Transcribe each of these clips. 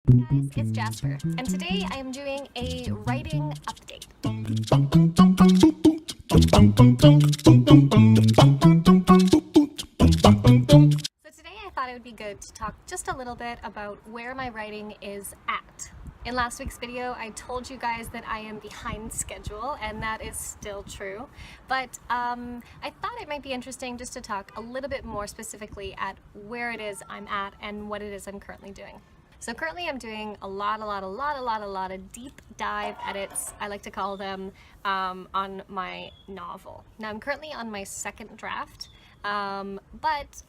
Guys, it's Jasper, and today I am doing a writing update. So today I thought it would be good to talk just a little bit about where my writing is at. In last week's video, I told you guys that I am behind schedule, and that is still true. But I thought it might be interesting just to talk a little bit more specifically at where it is I'm at and what it is I'm currently doing. So currently I'm doing a lot of deep dive edits, I like to call them, on my novel. Now I'm currently on my second draft, but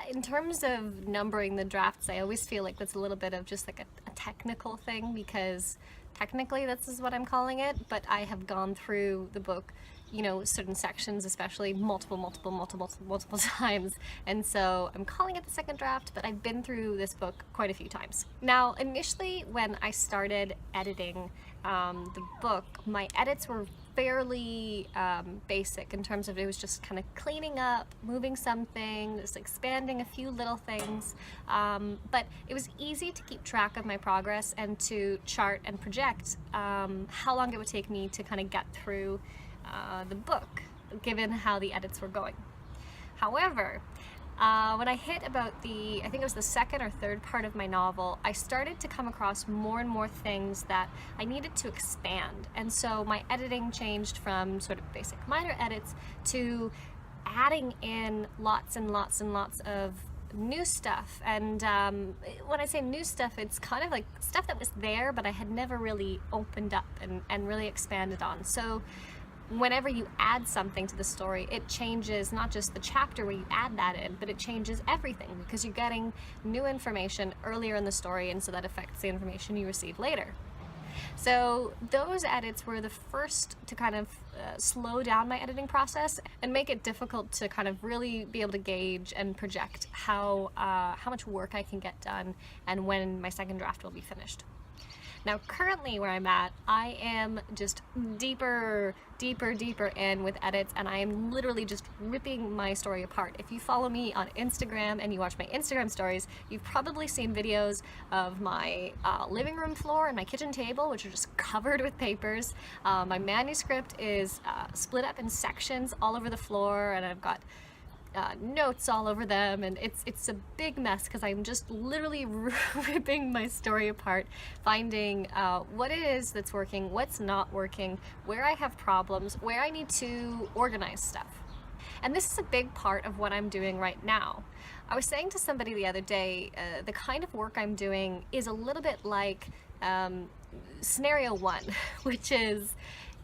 in terms of numbering the drafts, I always feel like that's a little bit of just like a technical thing, because technically this is what I'm calling it, but I have gone through the book, you know, certain sections especially multiple times, and so I'm calling it the second draft, but I've been through this book quite a few times. Now initially when I started editing the book, my edits were fairly basic in terms of it was just kind of cleaning up, moving something, just expanding a few little things, but it was easy to keep track of my progress and to chart and project how long it would take me to kind of get through the book, given how the edits were going. However, when I hit about I think it was the second or third part of my novel, I started to come across more and more things that I needed to expand. And so my editing changed from sort of basic minor edits to adding in lots and lots of new stuff. And when I say new stuff, it's kind of like stuff that was there, but I had never really opened up and really expanded on. So whenever you add something to the story, it changes not just the chapter where you add that in, but it changes everything, because you're getting new information earlier in the story, and so that affects the information you receive later. So those edits were the first to kind of slow down my editing process and make it difficult to kind of really be able to gauge and project how much work I can get done and when my second draft will be finished. Now currently where I'm at, I am just deeper in with edits, and I am literally just ripping my story apart. If you follow me on Instagram and you watch my Instagram stories, you've probably seen videos of my living room floor and my kitchen table, which are just covered with papers. My manuscript is split up in sections all over the floor, and I've got notes all over them, and it's a big mess because I'm just literally ripping my story apart, finding what it is that's working, what's not working, where I have problems, where I need to organize stuff. And this is a big part of what I'm doing right now. I was saying to somebody the other day, the kind of work I'm doing is a little bit like scenario one, which is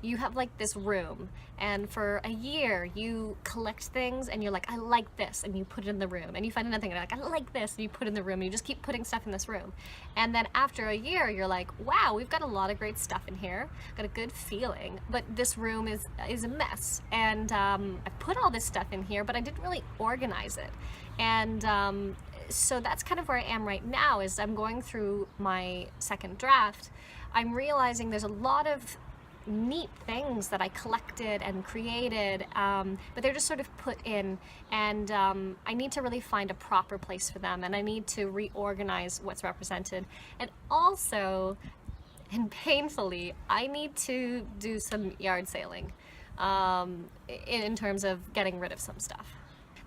you have like this room, and for a year you collect things and you're like, I like this, and you put it in the room, and you find another thing and you're like, I like this, and you put it in the room, and you just keep putting stuff in this room. And then after a year you're like, wow, we've got a lot of great stuff in here, got a good feeling, but this room is a mess, and I put all this stuff in here but I didn't really organize it. And so that's kind of where I am right now. Is I'm going through my second draft, I'm realizing there's a lot of neat things that I collected and created, but they're just sort of put in, and I need to really find a proper place for them, and I need to reorganize what's represented. And also, and painfully, I need to do some yard sailing in terms of getting rid of some stuff.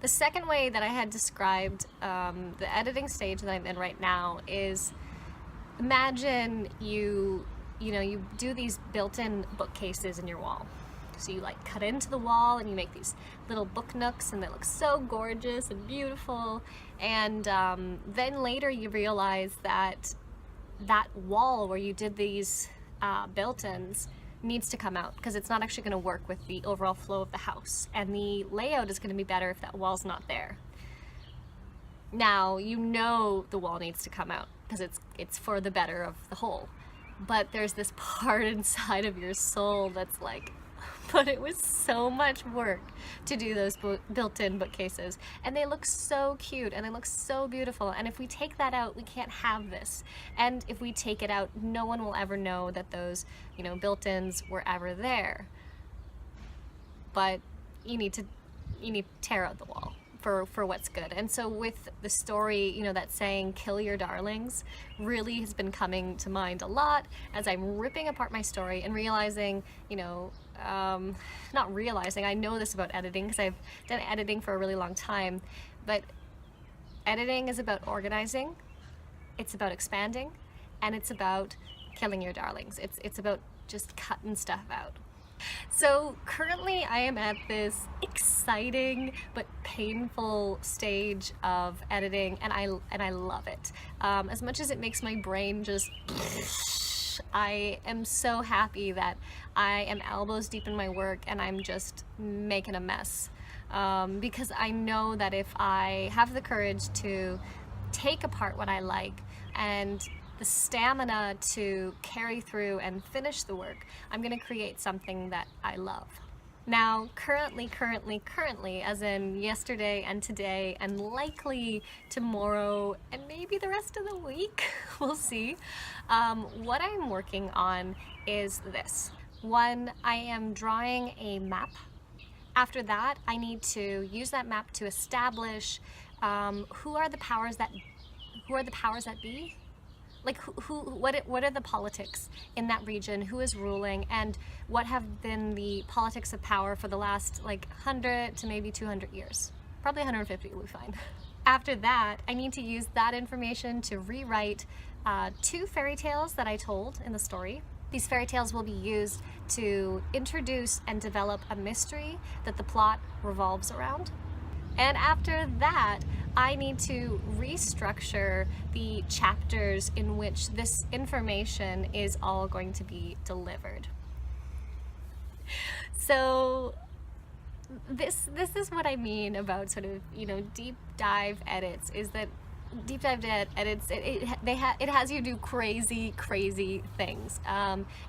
The second way that I had described the editing stage that I'm in right now is, imagine you do these built-in bookcases in your wall. So you like cut into the wall and you make these little book nooks, and they look so gorgeous and beautiful. And then later you realize that that wall where you did these built-ins needs to come out, because it's not actually going to work with the overall flow of the house, and the layout is going to be better if that wall's not there. Now you know the wall needs to come out because it's for the better of the whole. But there's this part inside of your soul that's like, but it was so much work to do those built-in bookcases, and they look so cute and they look so beautiful, and if we take that out, we can't have this. And if we take it out, no one will ever know that those, built-ins were ever there. But you need to tear out the wall for what's good. And so with the story, you know, that saying, kill your darlings, really has been coming to mind a lot as I'm ripping apart my story and realizing, you know, not realizing, I know this about editing because I've done editing for a really long time, but editing is about organizing, it's about expanding, and it's about killing your darlings. It's about just cutting stuff out. So currently I am at this exciting but painful stage of editing, and I love it. As much as it makes my brain just I am so happy that I am elbows deep in my work and I'm just making a mess. Because I know that if I have the courage to take apart what I like and the stamina to carry through and finish the work, I'm going to create something that I love. Now, currently, as in yesterday and today and likely tomorrow and maybe the rest of the week, we'll see, what I'm working on is this. One, I am drawing a map. After that, I need to use that map to establish who are the powers that be? Like what are the politics in that region, who is ruling, and what have been the politics of power for the last like 100 to maybe 200 years. Probably 150 will be fine. After that, I need to use that information to rewrite 2 fairy tales that I told in the story. These fairy tales will be used to introduce and develop a mystery that the plot revolves around. And after that, I need to restructure the chapters in which this information is all going to be delivered. So this is what I mean about sort of, you know, deep dive edits, is that deep dive edits, it has you do crazy things.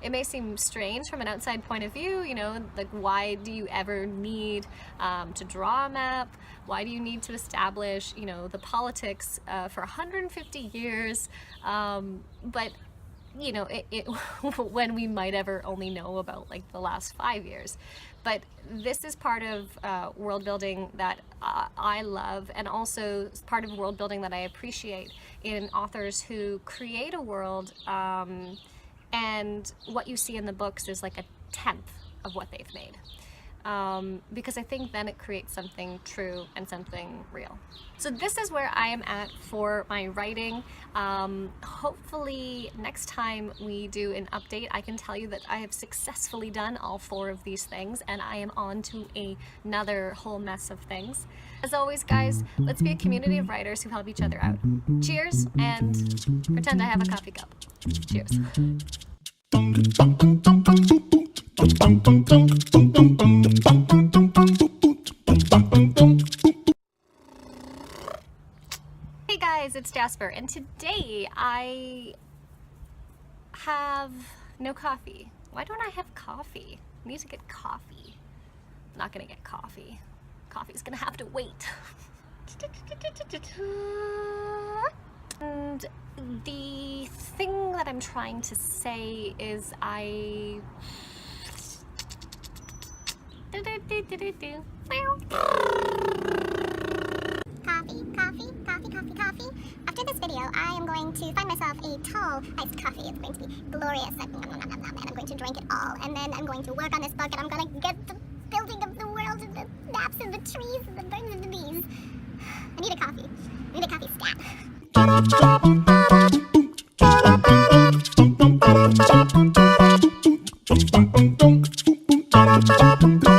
It may seem strange from an outside point of view, you know, like why do you ever need to draw a map? Why do you need to establish, you know, the politics for 150 years? But you know, when we might ever only know about like the last 5 years. But this is part of world building that I love, and also part of world building that I appreciate in authors who create a world, and what you see in the books is like a 10th of what they've made. Because I think then it creates something true and something real. So this is where I am at for my writing. Hopefully next time we do an update, I can tell you that I have successfully done all 4 of these things, and I am on to another whole mess of things. As always, guys, let's be a community of writers who help each other out. Cheers, and pretend I have a coffee cup. Cheers. Hey guys, it's Jasper, and today I have no coffee. Why don't I have coffee? I need to get coffee. I'm not gonna get coffee. Coffee's gonna have to wait. And the thing that I'm trying to say is Coffee. After this video, I am going to find myself a tall iced coffee. It's going to be glorious. And I'm going to drink it all. And then I'm going to work on this book, and I'm going to get the building of the world and the maps of the trees and the birds and the bees. I need a coffee. I need a coffee stat.